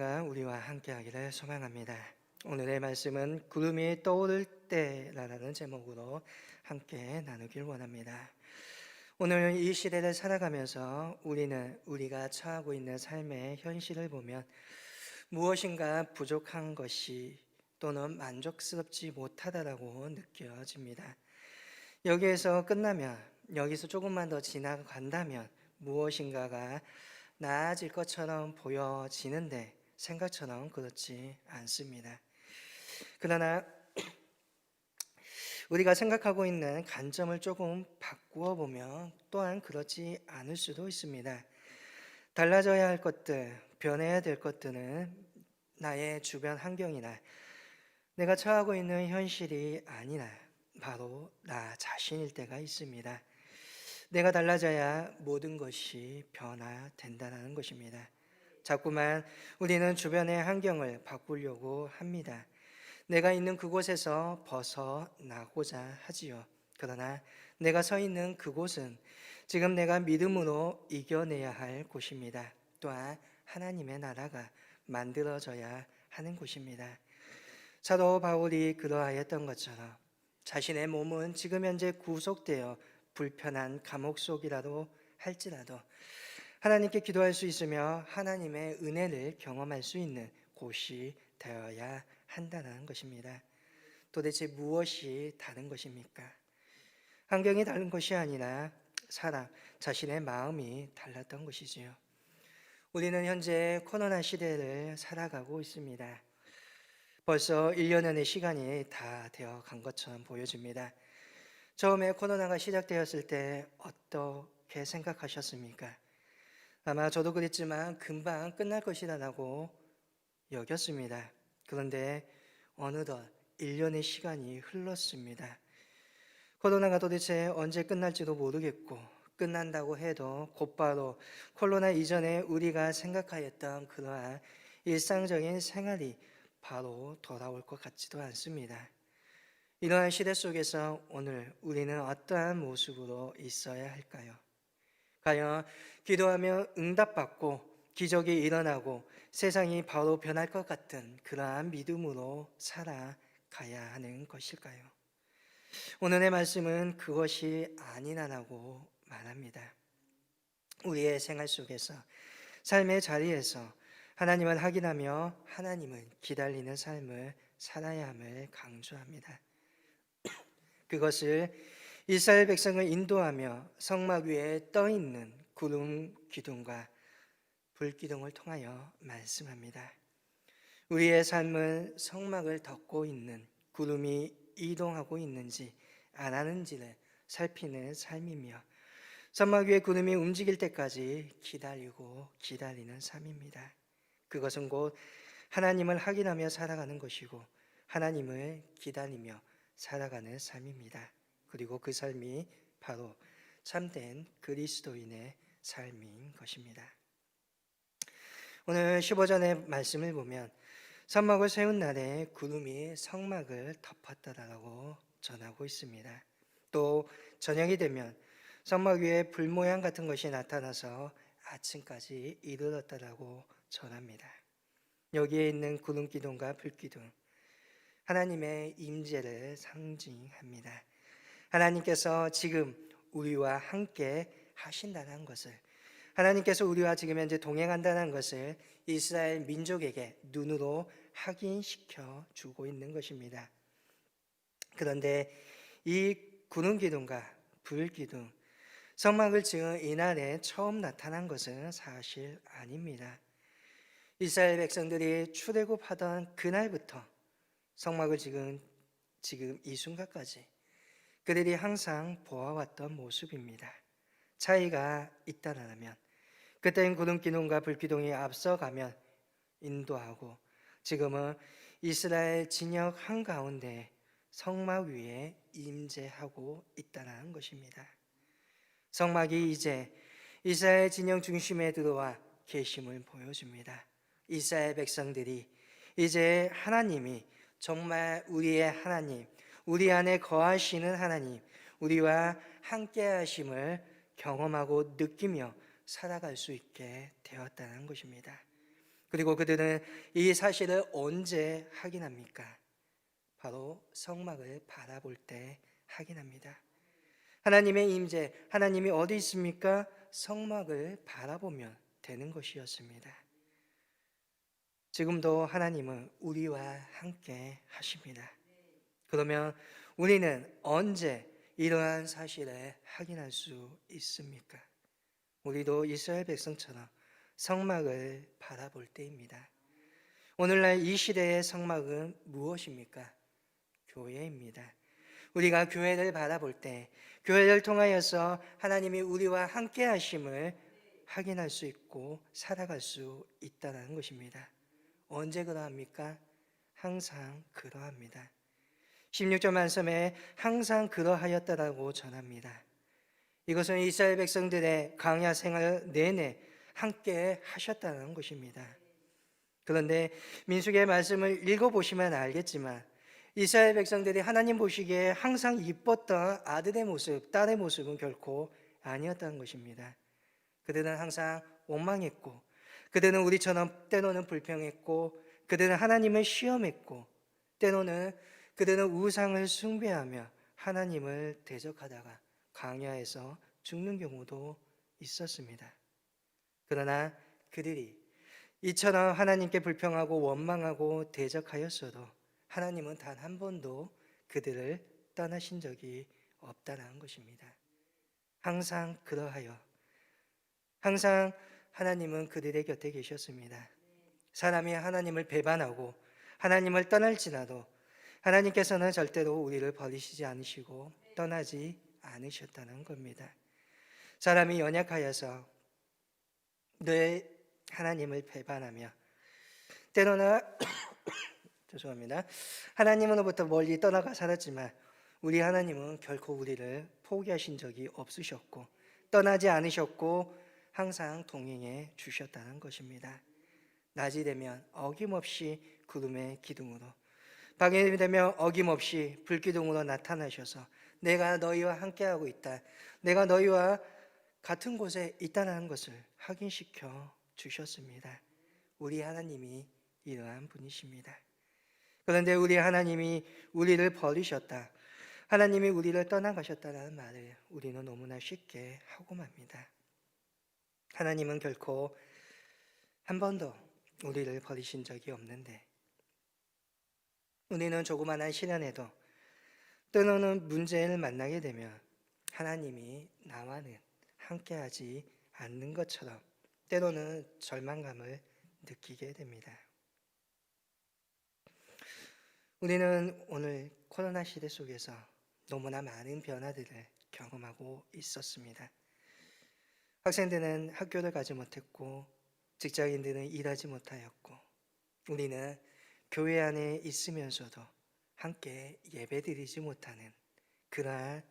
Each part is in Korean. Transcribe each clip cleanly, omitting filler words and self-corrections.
은혜가 우리와 함께하기를 소망합니다. 오늘의 말씀은 구름이 떠오를 때라는 제목으로 함께 나누길 원합니다. 오늘 이 시대를 살아가면서 우리가 처하고 있는 삶의 현실을 보면 무엇인가 부족한 것이 또는 만족스럽지 못하다라고 느껴집니다. 여기에서 끝나면, 여기서 조금만 더 지나간다면 무엇인가가 나아질 것처럼 보여지는데 생각처럼 그렇지 않습니다. 그러나 우리가 생각하고 있는 관점을 조금 바꾸어 보면 또한 그렇지 않을 수도 있습니다. 달라져야 할 것들, 변해야 될 것들은 나의 주변 환경이나 내가 처하고 있는 현실이 아니라 바로 나 자신일 때가 있습니다. 내가 달라져야 모든 것이 변화된다는 것입니다. 자꾸만 우리는 주변의 환경을 바꾸려고 합니다. 내가 있는 그곳에서 벗어나고자 하지요. 그러나 내가 서 있는 그곳은 지금 내가 믿음으로 이겨내야 할 곳입니다. 또한 하나님의 나라가 만들어져야 하는 곳입니다. 사도 바울이 그러하였던 것처럼 자신의 몸은 지금 현재 구속되어 불편한 감옥 속이라도 할지라도 하나님께 기도할 수 있으며 하나님의 은혜를 경험할 수 있는 곳이 되어야 한다는 것입니다. 도대체 무엇이 다른 것입니까? 환경이 다른 것이 아니라 사람 자신의 마음이 달랐던 것이지요. 우리는 현재 코로나 시대를 살아가고 있습니다. 벌써 1년여의 시간이 다 되어 간 것처럼 보여집니다. 처음에 코로나가 시작되었을 때 어떻게 생각하셨습니까? 아마 저도 그랬지만 금방 끝날 것이라고 여겼습니다. 그런데 어느덧 1년의 시간이 흘렀습니다. 코로나가 도대체 언제 끝날지도 모르겠고 끝난다고 해도 곧바로 코로나 이전에 우리가 생각하였던 그러한 일상적인 생활이 바로 돌아올 것 같지도 않습니다. 이러한 시대 속에서 오늘 우리는 어떠한 모습으로 있어야 할까요? 과연 기도하며 응답받고 기적이 일어나고 세상이 바로 변할 것 같은 그러한 믿음으로 살아가야 하는 것일까요? 오늘의 말씀은 그것이 아니라고 말합니다. 우리의 생활 속에서 삶의 자리에서 하나님을 확인하며 하나님을 기다리는 삶을 살아야 함을 강조합니다. 그것을 이스라엘 백성을 인도하며 성막 위에 떠 있는 구름 기둥과 불 기둥을 통하여 말씀합니다. 우리의 삶은 성막을 덮고 있는 구름이 이동하고 있는지 안 하는지를 살피는 삶이며 성막 위에 구름이 움직일 때까지 기다리는 삶입니다. 그것은 곧 하나님을 확인하며 살아가는 것이고 하나님을 기다리며 살아가는 삶입니다. 그리고 그 삶이 바로 참된 그리스도인의 삶인 것입니다. 오늘 15절의 말씀을 보면 성막을 세운 날에 구름이 성막을 덮었다라고 전하고 있습니다. 또 저녁이 되면 성막 위에 불 모양 같은 것이 나타나서 아침까지 이르렀다라고 전합니다. 여기에 있는 구름 기둥과 불 기둥, 하나님의 임재를 상징합니다. 하나님께서 지금 우리와 함께 하신다는 것을, 하나님께서 우리와 지금 현재 동행한다는 것을 이스라엘 민족에게 눈으로 확인시켜 주고 있는 것입니다. 그런데 이 구름 기둥과 불 기둥, 성막을 지은 이날에 처음 나타난 것은 사실 아닙니다. 이스라엘 백성들이 출애굽하던 그날부터 성막을 지금 이 순간까지 그들이 항상 보아왔던 모습입니다. 차이가 있다라면 그때는 구름 기둥과 불 기둥이 앞서가면 인도하고 지금은 이스라엘 진영 한가운데 성막 위에 임재하고 있다는 것입니다. 성막이 이제 이스라엘 진영 중심에 들어와 계심을 보여줍니다. 이스라엘 백성들이 이제 하나님이 정말 우리의 하나님, 우리 안에 거하시는 하나님, 우리와 함께 하심을 경험하고 느끼며 살아갈 수 있게 되었다는 것입니다. 그리고 그들은 이 사실을 언제 확인합니까? 바로 성막을 바라볼 때 확인합니다. 하나님의 임재, 하나님이 어디 있습니까? 성막을 바라보면 되는 것이었습니다. 지금도 하나님은 우리와 함께 하십니다. 그러면 우리는 언제 이러한 사실을 확인할 수 있습니까? 우리도 이스라엘 백성처럼 성막을 바라볼 때입니다. 오늘날 이 시대의 성막은 무엇입니까? 교회입니다. 우리가 교회를 바라볼 때 교회를 통하여서 하나님이 우리와 함께 하심을 확인할 수 있고 살아갈 수 있다는 것입니다. 언제 그러합니까? 항상 그러합니다. 16절 말씀에 항상 그러하였다라고 전합니다. 이것은 이스라엘 백성들의 광야 생활 내내 함께 하셨다는 것입니다. 그런데 민수기의 말씀을 읽어보시면 알겠지만 이스라엘 백성들이 하나님 보시기에 항상 이뻤던 아들의 모습, 딸의 모습은 결코 아니었다는 것입니다. 그들은 항상 원망했고, 그들은 우리처럼 때로는 불평했고, 그들은 하나님을 시험했고, 때로는 그들은 우상을 숭배하며 하나님을 대적하다가 광야에서 죽는 경우도 있었습니다. 그러나 그들이 이처럼 하나님께 불평하고 원망하고 대적하였어도 하나님은 단 한 번도 그들을 떠나신 적이 없다는 것입니다. 항상 그러하여 항상 하나님은 그들의 곁에 계셨습니다. 사람이 하나님을 배반하고 하나님을 떠날지라도 하나님께서는 절대로 우리를 버리시지 않으시고 떠나지 않으셨다는 겁니다. 사람이 연약하여서 늘 하나님을 배반하며 때로는 죄송합니다. 하나님으로부터 멀리 떠나가 살았지만 우리 하나님은 결코 우리를 포기하신 적이 없으셨고 떠나지 않으셨고 항상 동행해 주셨다는 것입니다. 낮이 되면 어김없이 구름의 기둥으로, 밤이 되면 어김없이 불기둥으로 나타나셔서 내가 너희와 함께하고 있다, 내가 너희와 같은 곳에 있다는 것을 확인시켜 주셨습니다. 우리 하나님이 이러한 분이십니다. 그런데 우리 하나님이 우리를 버리셨다, 하나님이 우리를 떠나가셨다는 말을 우리는 너무나 쉽게 하고 맙니다. 하나님은 결코 한 번도 우리를 버리신 적이 없는데 우리는 조그만한 시련에도 때로는 문제를 만나게 되면 하나님이 나와는 함께하지 않는 것처럼 때로는 절망감을 느끼게 됩니다. 우리는 오늘 코로나 시대 속에서 너무나 많은 변화들을 경험하고 있었습니다. 학생들은 학교를 가지 못했고 직장인들은 일하지 못하였고 우리는 교회 안에 있으면서도 함께 예배드리지 못하는 그러한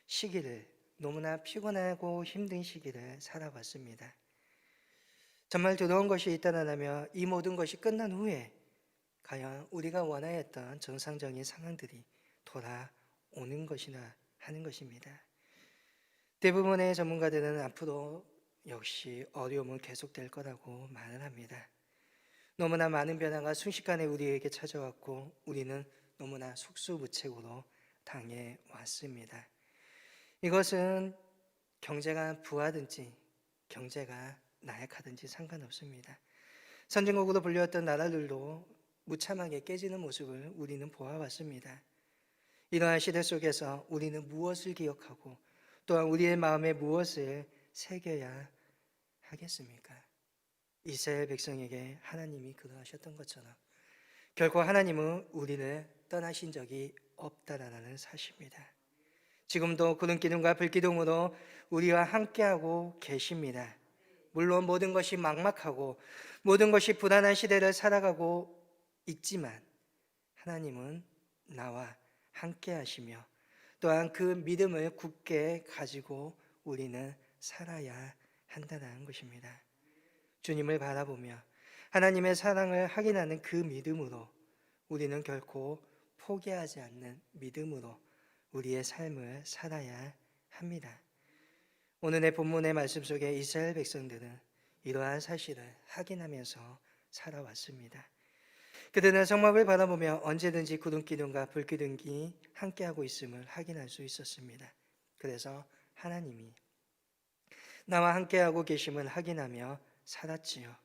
시기를, 너무나 피곤하고 힘든 시기를 살아왔습니다. 정말 두려운 것이 있다라면 이 모든 것이 끝난 후에 과연 우리가 원하였던 정상적인 상황들이 돌아오는 것이나 하는 것입니다. 대부분의 전문가들은 앞으로 역시 어려움은 계속될 거라고 말을 합니다. 너무나 많은 변화가 순식간에 우리에게 찾아왔고 우리는 너무나 속수무책으로 당해왔습니다. 이것은 경제가 부하든지 경제가 나약하든지 상관없습니다. 선진국으로 불렸던 나라들도 무참하게 깨지는 모습을 우리는 보아왔습니다. 이러한 시대 속에서 우리는 무엇을 기억하고 또한 우리의 마음에 무엇을 새겨야 하겠습니까? 이스라엘 백성에게 하나님이 그러하셨던 것처럼 결코 하나님은 우리를 떠나신 적이 없다라는 사실입니다. 지금도 구름 기둥과 불 기둥으로 우리와 함께하고 계십니다. 물론 모든 것이 막막하고 모든 것이 불안한 시대를 살아가고 있지만 하나님은 나와 함께 하시며 또한 그 믿음을 굳게 가지고 우리는 살아야 한다는 것입니다. 주님을 바라보며 하나님의 사랑을 확인하는 그 믿음으로 우리는 결코 포기하지 않는 믿음으로 우리의 삶을 살아야 합니다. 오늘의 본문의 말씀 속에 이스라엘 백성들은 이러한 사실을 확인하면서 살아왔습니다. 그들은 성막을 바라보며 언제든지 구름기둥과 불기둥이 함께하고 있음을 확인할 수 있었습니다. 그래서 하나님이 나와 함께하고 계심을 확인하며 살았지요.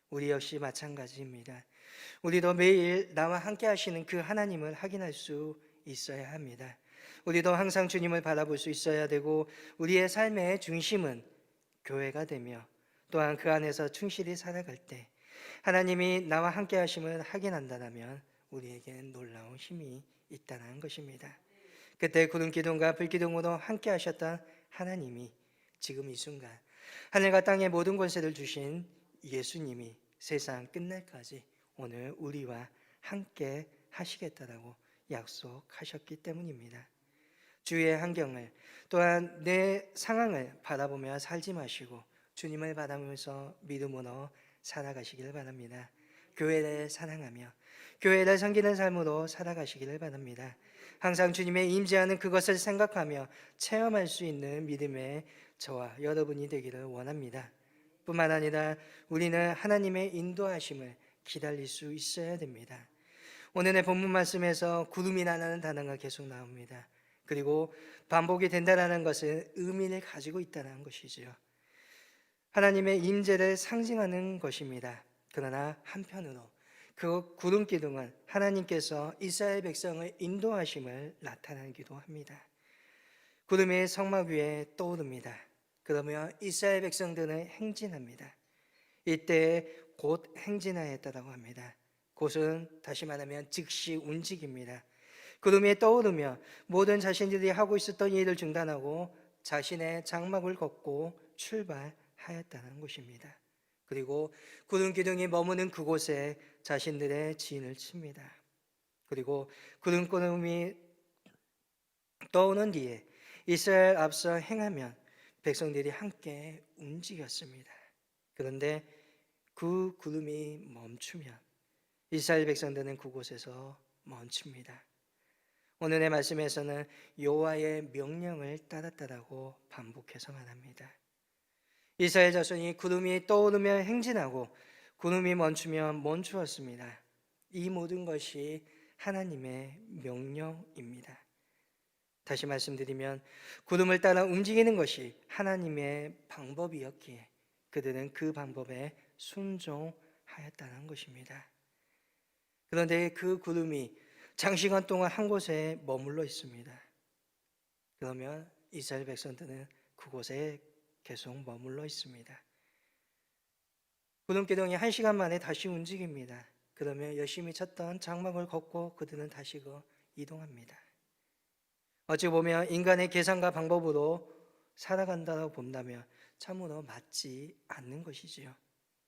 우리 역시 마찬가지입니다. 우리도 매일 나와 함께 하시는 그 하나님을 확인할 수 있어야 합니다. 우리도 항상 주님을 바라볼 수 있어야 되고, 우리의 삶의 중심은 교회가 되며, 또한 그 안에서 충실히 살아갈 때 하나님이 나와 함께 하심을 확인한다면 우리에겐 놀라운 힘이 있다는 것입니다. 그때 구름 기둥과 불 기둥으로 함께 하셨던 하나님이 지금 이 순간 하늘과 땅의 모든 권세를 주신 예수님이 세상 끝날까지 오늘 우리와 함께 하시겠다라고 약속하셨기 때문입니다. 주위의 환경을, 또한 내 상황을 바라보며 살지 마시고 주님을 바라보면서 믿음으로 살아가시기를 바랍니다. 교회를 사랑하며 교회를 섬기는 삶으로 살아가시기를 바랍니다. 항상 주님의 임재하는 그것을 생각하며 체험할 수 있는 믿음의 저와 여러분이 되기를 원합니다. 뿐만 아니라 우리는 하나님의 인도하심을 기다릴 수 있어야 됩니다. 오늘의 본문 말씀에서 구름이라는 단어가 계속 나옵니다. 그리고 반복이 된다는 것은 의미를 가지고 있다는 것이지요. 하나님의 임재를 상징하는 것입니다. 그러나 한편으로 그 구름 기둥은 하나님께서 이스라엘 백성을 인도하심을 나타내기도 합니다. 구름이 성막 위에 떠오릅니다. 그러면 이스라엘 백성들은 행진합니다. 이때 곧 행진하였다고 합니다. 곧은 다시 말하면 즉시 움직입니다. 구름이 떠오르며 모든 자신들이 하고 있었던 일을 중단하고 자신의 장막을 걷고 출발하였다는 것입니다. 그리고 구름 기둥이 머무는 그곳에 자신들의 진을 칩니다. 그리고 구름 기둥이 떠오는 뒤에 이스라엘 앞서 행하면 백성들이 함께 움직였습니다. 그런데 그 구름이 멈추면 이스라엘 백성들은 그곳에서 멈춥니다. 오늘의 말씀에서는 여호와의 명령을 따랐다라고 반복해서 말합니다. 이스라엘 자손이 구름이 떠오르며 행진하고 구름이 멈추면 멈추었습니다. 이 모든 것이 하나님의 명령입니다. 다시 말씀드리면 구름을 따라 움직이는 것이 하나님의 방법이었기에 그들은 그 방법에 순종하였다는 것입니다. 그런데 그 구름이 장시간 동안 한 곳에 머물러 있습니다. 그러면 이스라엘 백성들은 그곳에 계속 머물러 있습니다. 구름 기둥이 1시간 만에 다시 움직입니다. 그러면 열심히 쳤던 장막을 걷고 그들은 다시 이동합니다. 어찌 보면 인간의 계산과 방법으로 살아간다고 본다면 참으로 맞지 않는 것이지요.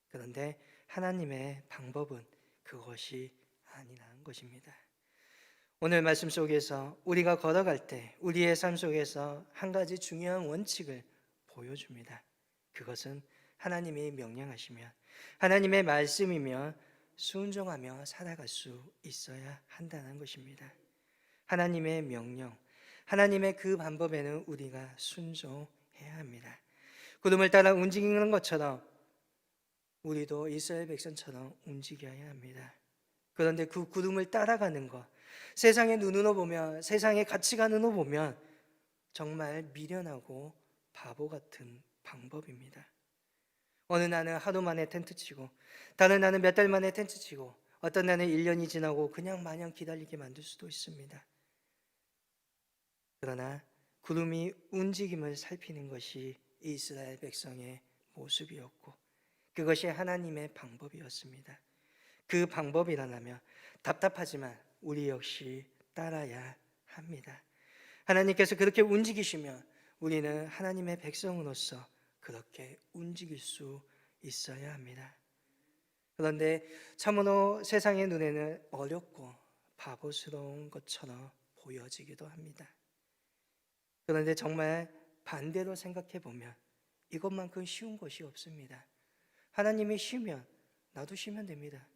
그런데 하나님의 방법은 그것이 아니라는 것입니다. 오늘 말씀 속에서 우리가 걸어갈 때 우리의 삶 속에서 한 가지 중요한 원칙을 보여줍니다. 그것은 하나님이 명령하시면 하나님의 말씀이면 순종하며 살아갈 수 있어야 한다는 것입니다. 하나님의 명령, 하나님의 그 방법에는 우리가 순종해야 합니다. 구름을 따라 움직이는 것처럼 우리도 이스라엘 백성처럼 움직여야 합니다. 그런데 그 구름을 따라가는 것, 세상의 눈으로 보면, 세상의 가치관으로 보면 정말 미련하고 바보 같은 방법입니다. 어느 날은 하루 만에 텐트 치고, 다른 날은 몇 달 만에 텐트 치고, 어떤 날은 1년이 지나고 그냥 마냥 기다리게 만들 수도 있습니다. 그러나 구름이 움직임을 살피는 것이 이스라엘 백성의 모습이었고 그것이 하나님의 방법이었습니다. 그 방법이라면 답답하지만 우리 역시 따라야 합니다. 하나님께서 그렇게 움직이시면 우리는 하나님의 백성으로서 그렇게 움직일 수 있어야 합니다. 그런데 참으로 세상의 눈에는 어렵고 바보스러운 것처럼 보여지기도 합니다. 그런데 정말 반대로 생각해 보면 이것만큼 쉬운 것이 없습니다. 하나님이 쉬면 나도 쉬면 됩니다.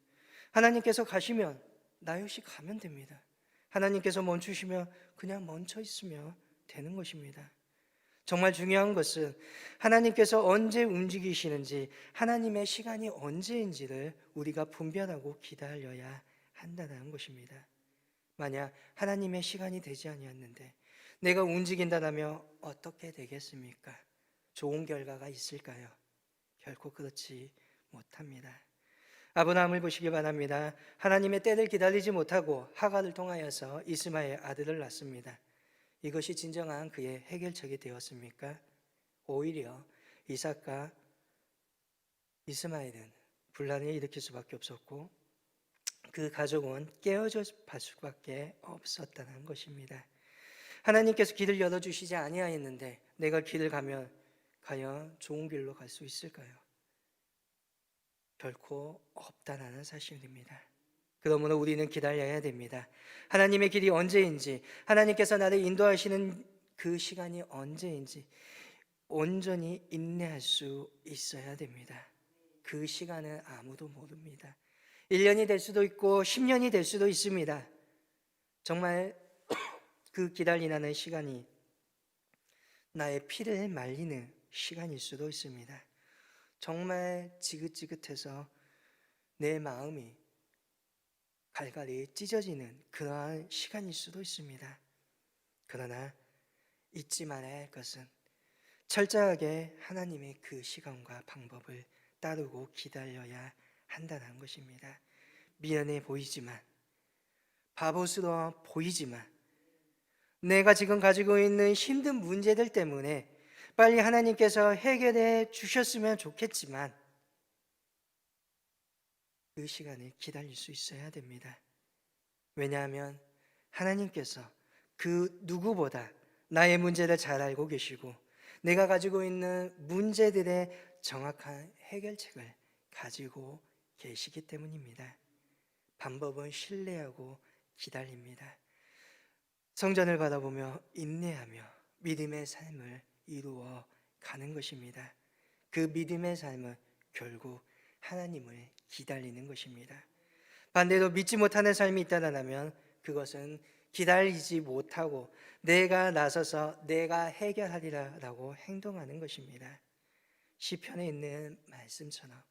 하나님께서 가시면 나 역시 가면 됩니다. 하나님께서 멈추시면 그냥 멈춰 있으면 되는 것입니다. 정말 중요한 것은 하나님께서 언제 움직이시는지, 하나님의 시간이 언제인지를 우리가 분별하고 기다려야 한다는 것입니다. 만약 하나님의 시간이 되지 아니었는데 내가 움직인다면 어떻게 되겠습니까? 좋은 결과가 있을까요? 결코 그렇지 못합니다. 아브라함을 보시기 바랍니다. 하나님의 때를 기다리지 못하고 하갈을 통하여서 이스마엘 아들을 낳습니다. 이것이 진정한 그의 해결책이 되었습니까? 오히려 이삭과 이스마엘은 분란을 일으킬 수밖에 없었고 그 가족은 깨어질 수밖에 없었다는 것입니다. 하나님께서 길을 열어주시지 아니하였는데 내가 길을 가면 과연 좋은 길로 갈 수 있을까요? 결코 없다는 사실입니다. 그러므로 우리는 기다려야 됩니다. 하나님의 길이 언제인지, 하나님께서 나를 인도하시는 그 시간이 언제인지 온전히 인내할 수 있어야 됩니다. 그 시간은 아무도 모릅니다. 1년이 될 수도 있고 10년이 될 수도 있습니다. 정말 그 기다리는 시간이 나의 피를 말리는 시간일 수도 있습니다. 정말 지긋지긋해서 내 마음이 갈갈이 찢어지는 그러한 시간일 수도 있습니다. 그러나 잊지 말아야 할 것은 철저하게 하나님의 그 시간과 방법을 따르고 기다려야 한다는 것입니다. 미련해 보이지만, 바보스러워 보이지만, 내가 지금 가지고 있는 힘든 문제들 때문에 빨리 하나님께서 해결해 주셨으면 좋겠지만 그 시간을 기다릴 수 있어야 됩니다. 왜냐하면 하나님께서 그 누구보다 나의 문제를 잘 알고 계시고 내가 가지고 있는 문제들의 정확한 해결책을 가지고 계시기 때문입니다. 방법은 신뢰하고 기다립니다. 성전을 바라보며 인내하며 믿음의 삶을 이루어 가는 것입니다. 그 믿음의 삶은 결국 하나님을 기다리는 것입니다. 반대로 믿지 못하는 삶이 있다면 그것은 기다리지 못하고 내가 나서서 내가 해결하리라라고 행동하는 것입니다. 시편에 있는 말씀처럼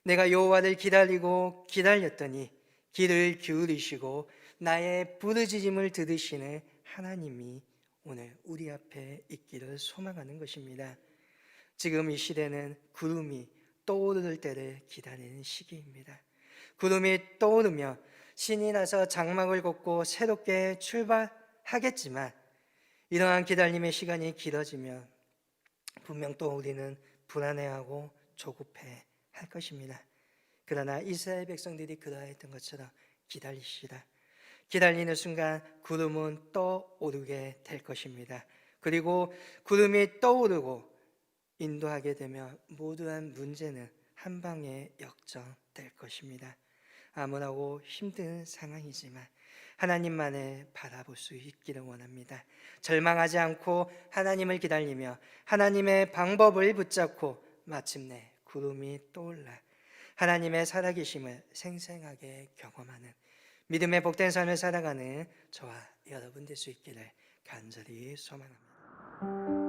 내가 여호와를 기다리고 기다렸더니 귀를 기울이시고 나의 부르짖음을 들으시는 하나님이 오늘 우리 앞에 있기를 소망하는 것입니다. 지금 이 시대는 구름이 떠오를 때를 기다리는 시기입니다. 구름이 떠오르며 신이 나서 장막을 걷고 새롭게 출발하겠지만 이러한 기다림의 시간이 길어지면 분명 또 우리는 불안해하고 조급해 할 것입니다. 그러나 이스라엘 백성들이 그러했던 것처럼 기다리시라. 기다리는 순간 구름은 떠오르게 될 것입니다. 그리고 구름이 떠오르고 인도하게 되면 모두한 문제는 한 방에 역전될 것입니다. 암울하고 힘든 상황이지만 하나님만을 바라볼 수 있기를 원합니다. 절망하지 않고 하나님을 기다리며 하나님의 방법을 붙잡고 마침내 구름이 떠올라 하나님의 살아계심을 생생하게 경험하는 믿음의 복된 삶을 살아가는 저와 여러분 될 수 있기를 간절히 소망합니다.